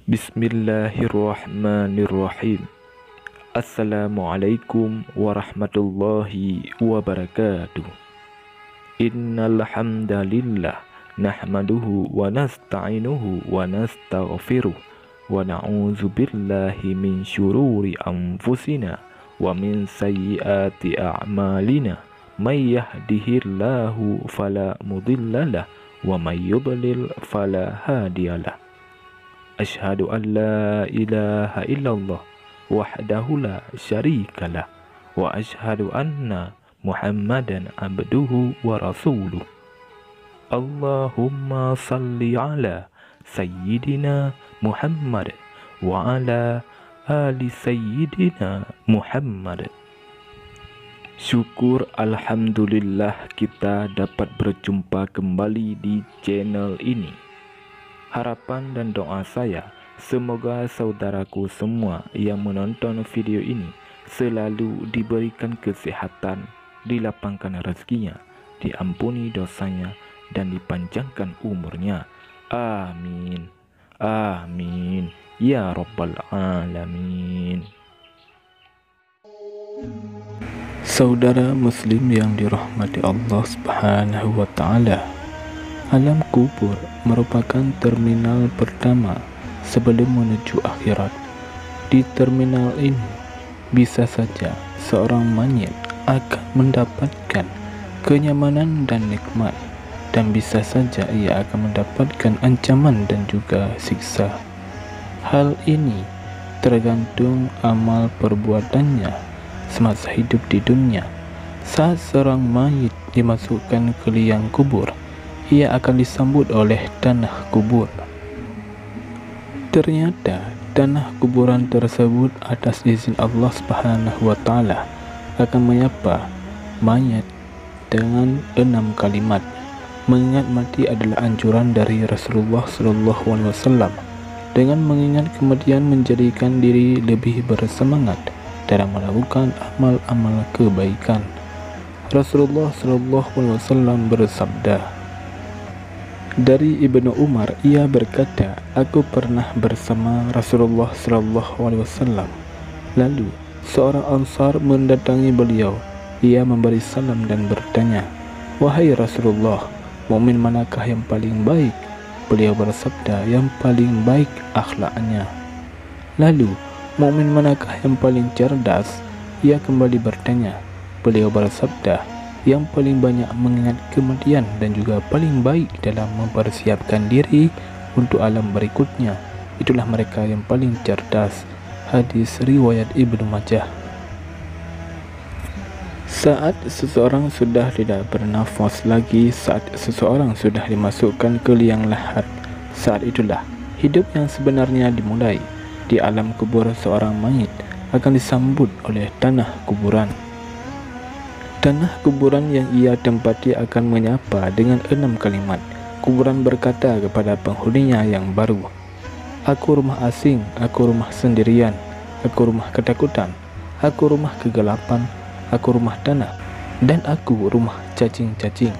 Bismillahirrahmanirrahim. Assalamualaikum warahmatullahi wabarakatuh. Innal hamdalillah nahmaduhu wa nasta'inuhu wa nastaghfiruh wa na'udzu billahi min syururi anfusina wa min sayyiati a'malina. May yahdihillahu fala mudhillalah wa may yudlil fala hadiyalah. Asyhadu an la ilaha illallah wahdahu la syarikalah wa asyhadu anna Muhammadan abduhu wa rasuluh. Allahumma salli ala sayyidina Muhammad wa ala ali sayyidina Muhammad. Syukur alhamdulillah kita dapat berjumpa kembali di channel ini. Harapan dan doa saya, semoga saudaraku semua yang menonton video ini selalu diberikan kesehatan, dilapangkan rezekinya, diampuni dosanya, dan dipanjangkan umurnya. Amin. Amin. Ya Rabbal Alamin. Saudara muslim yang dirahmati Allah Subhanahu wa Ta'ala, alam kubur merupakan terminal pertama sebelum menuju akhirat. Di terminal ini bisa saja seorang mayit akan mendapatkan kenyamanan dan nikmat, dan bisa saja ia akan mendapatkan ancaman dan juga siksa. Hal ini tergantung amal perbuatannya semasa hidup di dunia. Saat seorang mayit dimasukkan ke liang kubur, ia akan disambut oleh tanah kubur. Ternyata tanah kuburan tersebut atas izin Allah Subhanahu wa Ta'ala akan menyapa mayat dengan 6 kalimat. Mengingat mati adalah anjuran dari Rasulullah SAW. Dengan mengingat kemudian menjadikan diri lebih bersemangat dalam melakukan amal-amal kebaikan. Rasulullah SAW bersabda, dari Ibnu Umar, ia berkata, aku pernah bersama Rasulullah SAW. Lalu seorang Ansar mendatangi beliau. Ia memberi salam dan bertanya, wahai Rasulullah, mukmin manakah yang paling baik? Beliau bersabda, yang paling baik akhlaknya. Lalu mukmin manakah yang paling cerdas? Ia kembali bertanya. Beliau bersabda, yang paling banyak mengingat kematian dan juga paling baik dalam mempersiapkan diri untuk alam berikutnya. Itulah mereka yang paling cerdas. Hadis riwayat Ibnu Majah. Saat seseorang sudah tidak bernafas lagi, saat seseorang sudah dimasukkan ke liang lahat, saat itulah hidup yang sebenarnya dimulai. Di alam kubur, seorang mayit akan disambut oleh tanah kuburan. Tanah kuburan yang ia tempati akan menyapa dengan 6 kalimat. Kuburan berkata kepada penghuninya yang baru, aku rumah asing, aku rumah sendirian, aku rumah ketakutan, aku rumah kegelapan, aku rumah tanah, dan aku rumah cacing-cacing.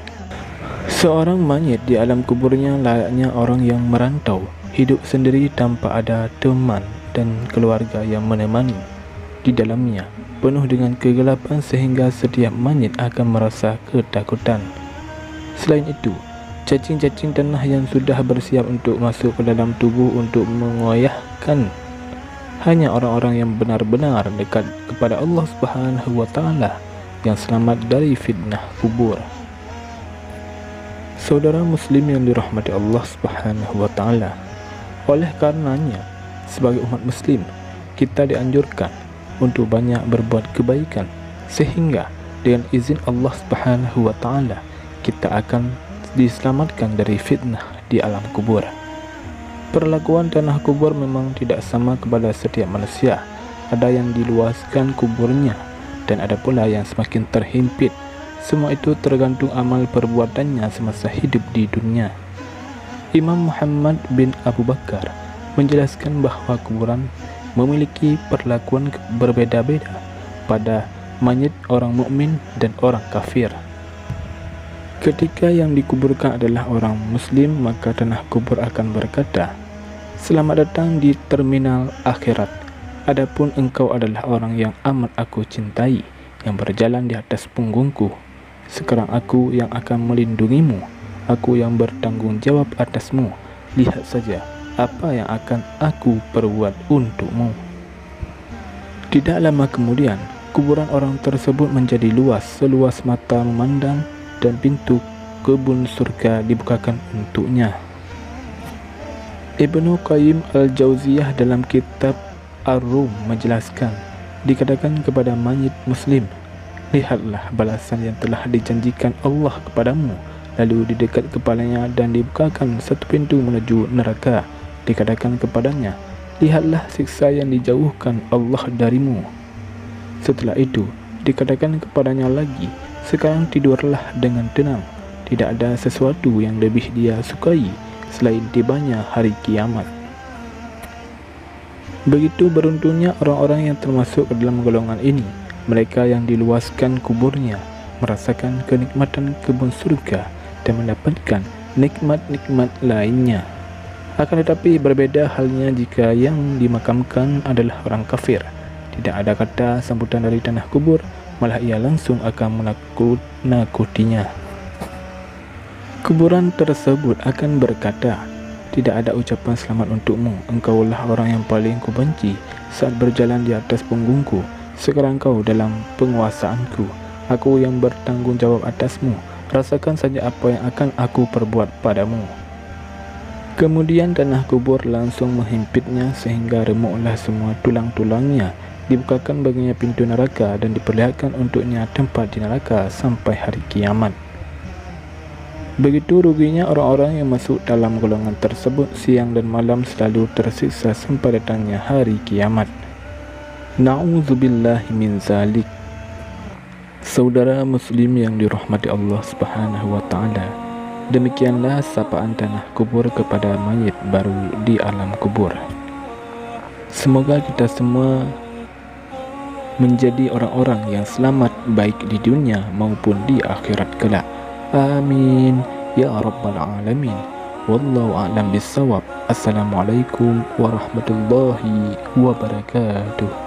Seorang mayit di alam kuburnya layaknya orang yang merantau, hidup sendiri tanpa ada teman dan keluarga yang menemani. Di dalamnya penuh dengan kegelapan sehingga setiap mayit akan merasa ketakutan. Selain itu, cacing-cacing tanah yang sudah bersiap untuk masuk ke dalam tubuh untuk mengoyahkan. Hanya orang-orang yang benar-benar dekat kepada Allah Subhanahu wa Ta'ala yang selamat dari fitnah kubur. Saudara muslim yang dirahmati Allah Subhanahu wa Ta'ala, oleh karenanya sebagai umat muslim kita dianjurkan untuk banyak berbuat kebaikan, sehingga dengan izin Allah Subhanahu wa Ta'ala kita akan diselamatkan dari fitnah di alam kubur. Perlakuan tanah kubur memang tidak sama kepada setiap manusia. Ada yang diluaskan kuburnya dan ada pula yang semakin terhimpit. Semua itu tergantung amal perbuatannya semasa hidup di dunia. Imam Muhammad bin Abu Bakar menjelaskan bahwa kuburan memiliki perlakuan berbeda-beda pada mayit orang mukmin dan orang kafir. Ketika yang dikuburkan adalah orang muslim, maka tanah kubur akan berkata, Selamat datang di terminal akhirat. Adapun engkau adalah orang yang amat aku cintai, yang berjalan di atas punggungku. Sekarang aku yang akan melindungimu, aku yang bertanggung jawab atasmu. Lihat saja apa yang akan aku perbuat untukmu. Tidak lama kemudian, kuburan orang tersebut menjadi luas, seluas mata memandang, dan pintu kebun surga dibukakan untuknya. Ibnu Qayyim al-Jauziyah dalam kitab Ar-Rum menjelaskan, dikatakan kepada mayit muslim, lihatlah balasan yang telah dijanjikan Allah kepadamu. Lalu di dekat kepalanya dan dibukakan satu pintu menuju neraka. Dikatakan kepadanya, lihatlah siksa yang dijauhkan Allah darimu. Setelah itu dikatakan kepadanya lagi, sekarang tidurlah dengan tenang. Tidak ada sesuatu yang lebih dia sukai selain tibanya hari kiamat. Begitu beruntungnya orang-orang yang termasuk ke dalam golongan ini, mereka yang diluaskan kuburnya, merasakan kenikmatan kebun surga dan mendapatkan nikmat-nikmat lainnya. Akan tetapi berbeda halnya jika yang dimakamkan adalah orang kafir. Tidak ada kata sambutan dari tanah kubur, malah ia langsung akan menakutinya. Kuburan tersebut akan berkata, tidak ada ucapan selamat untukmu, engkaulah orang yang paling kubenci saat berjalan di atas punggungku. Sekarang kau dalam penguasaanku, aku yang bertanggung jawab atasmu. Rasakan saja apa yang akan aku perbuat padamu. Kemudian tanah kubur langsung menghimpitnya sehingga remuklah semua tulang-tulangnya. Dibukakan baginya pintu neraka dan diperlihatkan untuknya tempat di neraka sampai hari kiamat. Begitu ruginya orang-orang yang masuk dalam golongan tersebut, siang dan malam selalu tersiksa sampai datangnya hari kiamat. Na'udzubillahi min zalik. Saudara muslim yang dirahmati Allah Subhanahu wa taala, demikianlah sapaan tanah kubur kepada mayit baru di alam kubur. Semoga kita semua menjadi orang-orang yang selamat baik di dunia maupun di akhirat kelak. Amin ya rabbal alamin. Wallahu a'lam bissawab. Assalamualaikum warahmatullahi wabarakatuh.